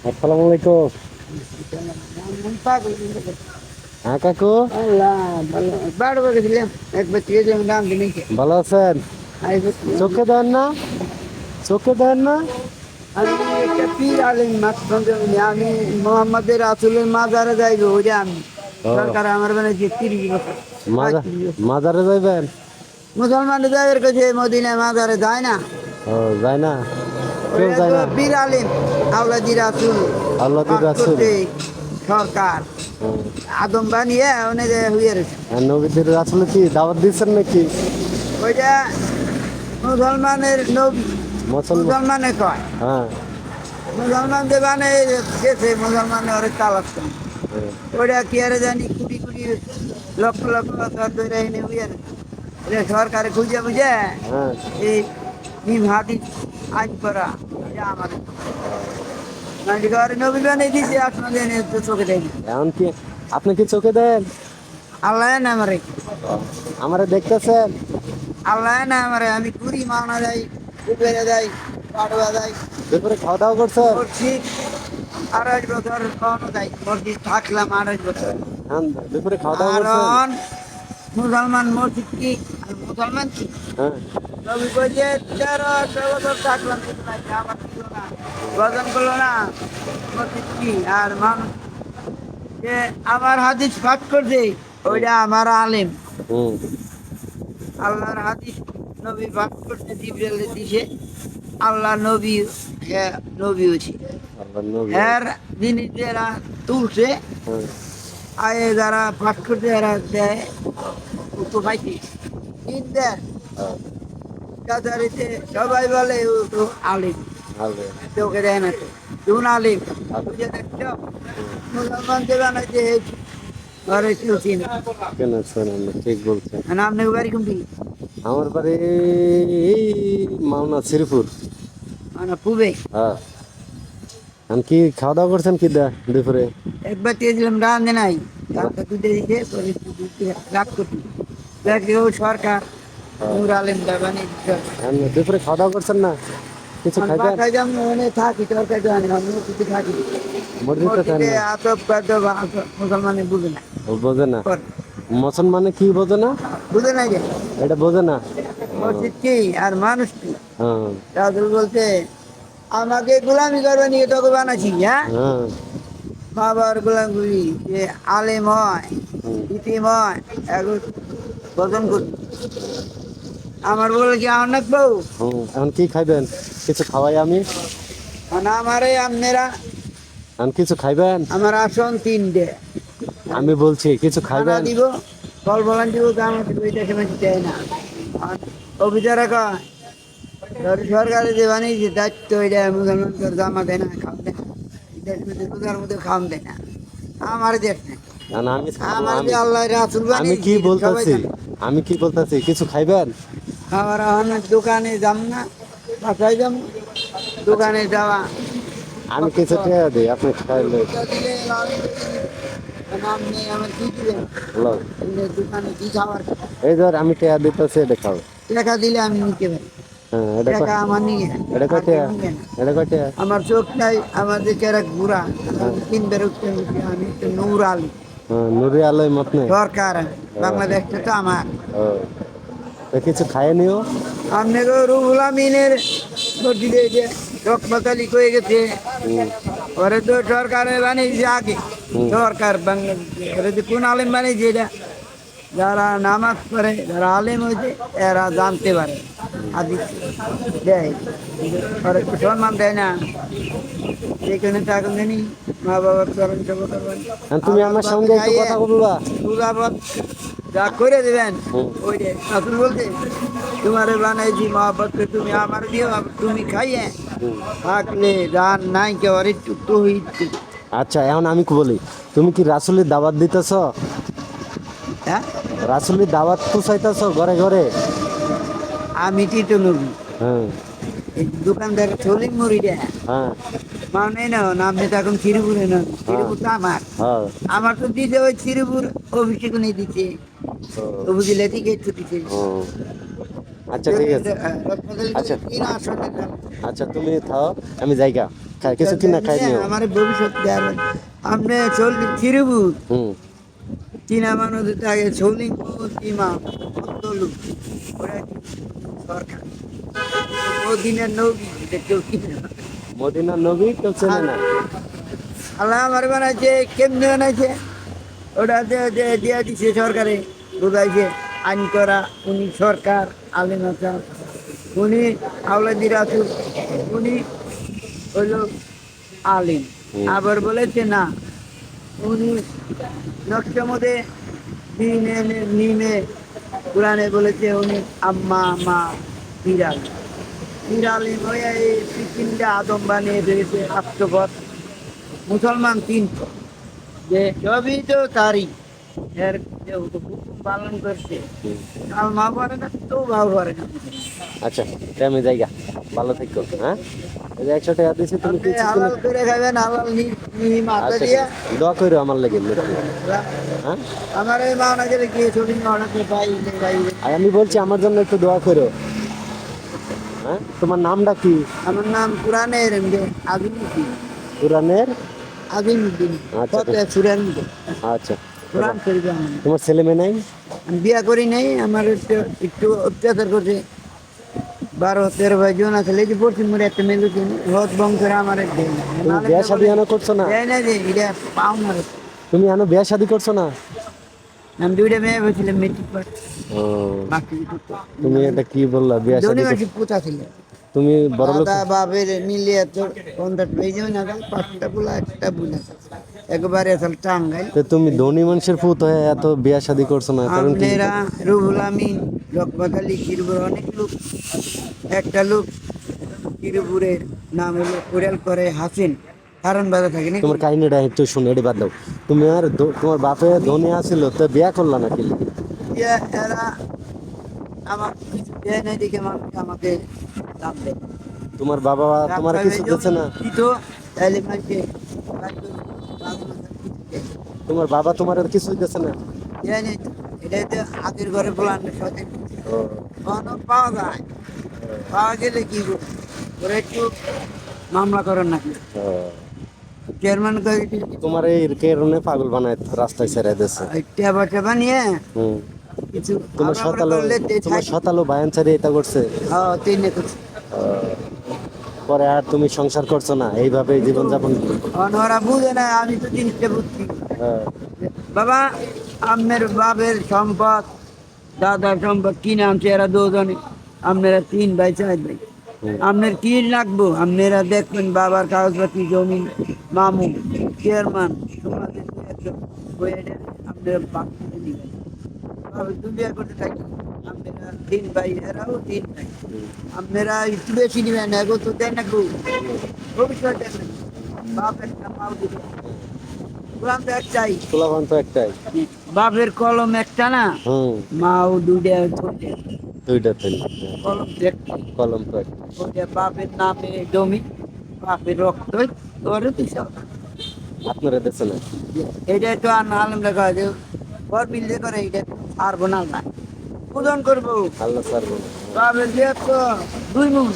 আসসালামু আলাইকুম। হ্যাঁ কাকু, ভালো আছেন? চোখে দেন না, চোখে দেন না। আমি মোহাম্মদের রাসূলের মাজারে যাইবো, ওইটা আমি ও সরকার আমার বানাইছে 30 বছর, মাজার 35 বছর। মাজারে যাইবেন? মুসলমানদের যাদের কাছে মদিনায় মাজারে যায় না। ও যায় না, কেউ ওইটা যায় তো না। পীর আলিম আওলাদি রাসূল আল্লাহর পাঠ রাসূল। করতে সরকার হুম। আদম বানিয়ে অনেকে হইয়ে রয়েছে। আর নবীদের রাসূল কি দাওয়াত দিচ্ছেন নাকি? ওইটা মুসলমানের নবী, মুসলমান। মুসলমানে কয়। হ্যাঁ। মুসলমান যে বানে গেছে, মুসলমানে ওরে তালাক করে। হ্যাঁ। ওটা কি আরে জানি কোটি কোটি লক্ষ লক্ষ বছর ধরে এনে হইয়ে এটা সরকারে খুঁজে বুঝে হ্যাঁ। এই নিম হাতি আইন করা, এটা আমাদের মানে ঘরে নবী বানিয়ে দিছে, আপনাদের এনে তো চোখে দেয়নি। এখন কি আপনি কি চোখে দেন? আল্লাহ না আমারে, আমারে দেখতেছেন? আল্লাহ না আমারে, আমি ঘুরি মাওনা যাই, উপরে যাই, পাড়ুয়া যাই, দুপুরে খাওয়া দাওয়া করছেন? মসজিদ 28 বছর কখনো যাই, মসজিদ থাকলাম 28 বছর। হ্যাঁ, দুপুরে খাওয়া দাওয়া করছেন? কারণ মুসলমান মসজিদ কি আর মুসলমান কি, হ্যাঁ। নবী কইছে 13-18 বছর থাকলাম, কিছু নাই, আমার ছিল না, গজন করলো না, মসজিদ কি আর মানুষ যে আমার হাদিস পাঠ করছে ওইটা আমার আলেম। হুম। আল্লাহর হাদিস নবী পাঠ করছে, জিবরাইল দিছে, আল্লাহ নবী, হ্যাঁ নবী হয়েছে, আল্লাহর নবী। হ্যাঁ জিনিস যারা তুলছে হ্যাঁ। আয়ে যারা পাঠ করছে এরা দেয় তো পাইছে দিন দেয় হ্যাঁ। কাছারিতে সবাই বলে ও তো আলিম, ভালো। চোখে দেয় না তো কোন আলিম আর বুঝে দেখছো, মুসলমান যে বানাইছে ঘরে চলছি না। কেন শোনেন না, ঠিক বলছেন। আপনার বাড়ি কোনটি? আমার বাড়ি এই মাওনা শ্রীপুর। মানে পুবে। হ্যাঁ। এখন কি খাওয়া দাওয়া করছেন কি দুপুরে? একবার চেয়েছিলাম রাঁধে নাই, তারপর দুধে দিতে পরে রাগ করছি দেখো সরকার নূর আলেম বানিয়ে দিতে হবে। এখন দুপুরে খাওয়া দাওয়া করছেন না? কিছু আমি খাইবেন? বাসায় যেমন ওখানে থাকি তরকারি জানি আমি কিছু থাকি মসজিদে খান মসজিদে না? আতপ কাতব মুসলমানে বুঝে না, ও বোঝে না। মুসলমানে কি বোঝে না? বুঝে নাই যে এটা বোঝে না। মসজিদ কি আর মানুষ কি। হ্যাঁ। রাজুল বলতে আমাকে গোলামি করবে নিয়ে তোকে বানাচ্ছি, হ্যাঁ হ্যাঁ। বাবার গোলাম করি যে আলেম হয় হুম। ইতিম হয় এখন বদন করি আমার বলে কি অনেক বউ হুম। এখন কি খাইবেন? কিছু খাওয়াই আমি। মানে আমারে আপনারা এখন কিছু খাইবেন? আমার আসন 3টে আমি বলছি কিছু খানা খাইবেন? দিব, ফল ফলান দিব, আমার দিব, এটা সময় দেয় না। আর অফিসারা কয় সরকারে যে বানিয়েছে দায়িত্ব, এটা মুসলমানদের জামা দেয় না, খাওয়া দেয় না, দেশ মধ্যে রোজার মধ্যে খাওয়ান দেয় না, আমার দেশ নেই। এখন আমি আমার যে আমি আল্লাহ রাসূল আমি কি বানিয়েছে সবাই বলতেছি, জানে। আমি কি বলতেছি কিছু খাইবেন? খাওয়ার অনেক দোকানে যাম না, বাসায় যাম, দোকানে যাওয়া আমি কিছু টাকা দিই, আপনি খাইলে দিলে আপনি আমার কি দিবেন, হলো। দোকানে কি খাবার এই ধর আমি টাকা দিতেছি, এটা খাও। টাকা দিলে আমি নিতে পারি, হ্যাঁ। এটা টাকা আমার নিয়ে এটা কয় টাকা? এটা কয় টাকা? আমার চোখ নাই, আমার দিকে এক ঘুরা, হ্যাঁ। 3 বার উঠতে উঠতে আমি তো নূর আলী হ্যাঁ, নুরি আলম আপনি? সরকার, বাংলাদেশটা তো আমার। ও, তো কিছু খাইয়ে নিও। আপনাকে রুহুল আমিনের মসজিদে যে রকমাতালি হয়ে গেছে, হুম। ওরা তো সরকারে বানিয়েছে আগে, হুম। সরকার বাংলাদেশে ওরা যে কোন আলেম বানিয়েছে এটা, যারা নামাজ পড়ে যারা আলেম হয়েছে এরা জানতে পারে, আদি দেয়, ওরা তো সম্মান দেয় না, যেখানে থাকুন জানি মা বাবার চরণ সেবা করবেন, এখন তুমি আমার সঙ্গে একটু কথা বলবা? পূজাবাদ যা করে দেবেন হুম। ওইটাই রাসূল বলতে তোমারে বানাইছি মহব্বত করে তুমি আমার দিও, তুমি খাইয়ে হুম। থাকলে যান নাই কেউ আর একটু তহিদ। আচ্ছা, এখন আমি কি বলি, তুমি কি রাসূলের দাওয়াত দিতেছ? হ্যাঁ রাসূলের দাওয়াত পৌঁছাইতেছ ঘরে ঘরে? আমি তো নবী, হ্যাঁ। এই দোকানদার চলিং মুড়ি দেয় হ্যাঁ। মানে না আপনি তো এখন শ্রীপুরে না, শ্রীপুর তো আমার, হ্যাঁ। আমার তো দিতে ওই শ্রীপুর অভিষেক নিয়ে দিচ্ছে, ও, অভিজিলে থেকে একটু দিচ্ছে। ও। আচ্ছা ঠিক আছে। রত্নখালী আচ্ছা। 3 আসনের নাম। আচ্ছা তুমি থাও, আমি জায়গা খাই কিছু কিনা খাই নিও। আমার ভবিষ্যৎ দেওয়ার আপনি চললি চিরুবুর হুম। চীনা মানুষ আগে চলিং ইমাম অন্তলু ওরা কি সরকার মদিনার নবী এটা কেউ কিনে না। মদিনার নবী কেউ চেনে না। আল্লাহ আমার বানাইছে কেমনে বানাইছে ওটা দিয়ে দিছে সরকারে বুঝাইছে আইন করা উনি সরকার আলিম আসান উনি আওলাদি রাসুল উনি হইল আলিম হুম। আবার বলেছে না উনি নকশার মধ্যে দিনে নিমে কোরআনে বলেছে উনি আম্মা মা বিড়াল বিড়ালি হয়ে এই পৃথিবীটা আদম বানিয়ে দিয়েছে আত্মপথ মুসলমান 300 যে সবই তো তারই এর যে হুকুম পালন করছে হুম। কাল মা পারে না তো ভাব পারে না আচ্ছা তাই আমি জায়গা ভালো থেকো। হ্যাঁ এই যে 100 টাকা দিছি তুমি আপনি কিছু কিনা। হালাল করে খাবেন হালাল নি মাথা আচ্ছা ঠিক দিয়া আছে। দোয়া করো আমার লাগে। হ্যাঁ আমার এই মাওনা গেলে গিয়ে ছবি অনেকে পাই পাই আর আমি বলছি আমার জন্য একটু দোয়া করো। হ্যাঁ তোমার নামটা কি? আমার নাম কোরআনের আজিমুদ্দিন কোরআনের। আজিমুদ্দিন আচ্ছা। কত সুরেন আচ্ছা কোরআন শরীফ আমার তোমার ছেলে মেয়ে নাই? আমি বিয়া করি নাই আমার একটু অত্যাচার করছে 12-13 ভাই জন আছে লেগে পড়ছি মরে একটা মেলু রথ বংশের আমার তুমি বিয়া শাদী এখনো করছো না? না যে এটা পাও না তুমি এখনো বিয়া শাদী করছো না? আমি 2টা মেয়ে হয়েছিলাম মেট্রিক পাস ও বাকি তুমি এটা কি বললা বিয়া ধনী শাদী মাসি পোতা ছিল তুমি বড় লোক। দাদা বাবের মিলিয়ে তোর কন্ট্রাক্ট হয়ে যাবে না 5টা বুলা একটা বুলা একবারে আসল টাঙ্গাইল তো তুমি ধনী মানুষের পুত হয়ে এত বিয়া শাদী করছো না কারণ কি? আপনারা রুহুল আমিন রকবাকালী কিরপুর অনেক লোক একটা লোক কিরপুরের নাম হলো কোরিয়াল করে হাসিন কারণ বাজা থাকে না তোমার কাহিনীটা একটু শুনে এটি বাদ দাও। তুমি আর তোমার বাপে ধনী আছিল তো বিয়া করলা নাকি? এরা আমার কিছু দেয় নাই দেখে আমাকে দাম দেয় তোমার বাবা তোমার কিছু দিচ্ছে না? দিত তাহলে মাঝে তোমার বাবা তোমার আর কিছু দিচ্ছে না? দেয় নাই তো। এটাই তো আগের ঘরে বলান সাথে ও, কখনো পাওয়া যায় পাওয়া গেলে কি ওরা একটু মামলা করেন নাকি ও। চেয়ারম্যান তোমার এই কারণে পাগল বানায় রাস্তায় ছেড়ে দিচ্ছে। টেবা টেবা নিয়ে হুম। কিছু তোমার আমরা সতালো করলে তোমার সতালো বায়ান ছেড়ে এটা করছে। তিনে করছে ও, পরে আর তুমি সংসার করছো না এইভাবে জীবন যাপন। ওরা বুঝে না আমি তো জিনিসটা বুঝছি হ্যাঁ। বাবা আপনার বাপের সম্পদ দাদার সম্পদ কিনে আনছে এরা 2 জনে আপনারা 3 ভাই 4 ভাই হুম। আপনার কি লাগবো আপনারা দেখবেন বাবার কাগজপাতি জমি মামু চেয়ারম্যান সমাজের একজন আপনারা বাপ দিবেন দুনিয়া করতে থাকি আপনারা 3 ভাই এরাও 3 ভাই আপনারা একটু বেশি নেবেন এগো তো দেন না গো ভবিষ্যৎ দেখবেন বাপের মাও দিবেন কোরআন তো একটাই পোলাপান তো একটাই। বাপের কলম একটা না হুম। মাও 2টা দুইটা তেল। কলম একটাই কলম তো একটা। ওটা বাপের নামে জমি বাপের রক্ত ওরে দিছে আপনারা দিচ্ছে না? এটা তো আর না আলম লেখা আছে ঘর মিললে করে এটা পারবো না না পূজন করবো আল্লাহ ছাড়বো না। বাপের দিয়ে তো 2 মণ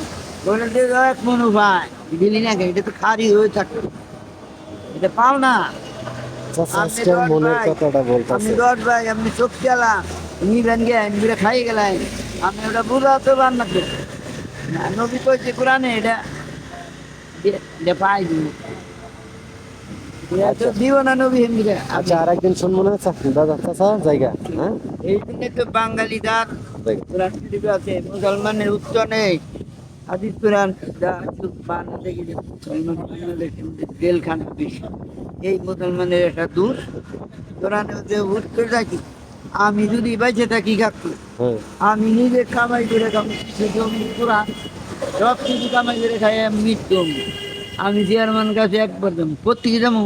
বলে দিয়ে 1 মণ ভাই দিলি না এটা তো খারি হয়ে থাকতো এটা পাও না চাচা আপনি আজকে 10 মনের ভাই, কথাটা আপনি বলতেছে। 10 ভাই আপনি চোখ গেলাম নিবেন গে নিবে খাই গেলেন আপনি ওটা বুঝাতে পার না তো না নবী কইছে কোরআনে এটা পাই দিই তো দিব না নবী হিন্দিরা আচ্ছা আর একদিন শুনবো না দাদা চাচা জায়গা। হ্যাঁ এই জন্য তো বাঙালি দাঁত জায়গা। কোরআন শরীফ আছে মুসলমানের উত্তর নেই হাদিস কোরআন যা বাংলাদেশে গেলে মুসলমান বাংলাদেশের মধ্যে জেলখানা বেশি এই মুসলমানের একটা দূর কোরআনে যে উত্তর রাখি আমি যদি বেঁচে থাকি কাকু হ্যাঁ আমি নিজে কামাই করে জমি কোরআন সব কিছু কামাই করে খাই মৃত্যু আমি চেয়ারম্যান কাছে একবার যাবো প্রত্যেকে যাবো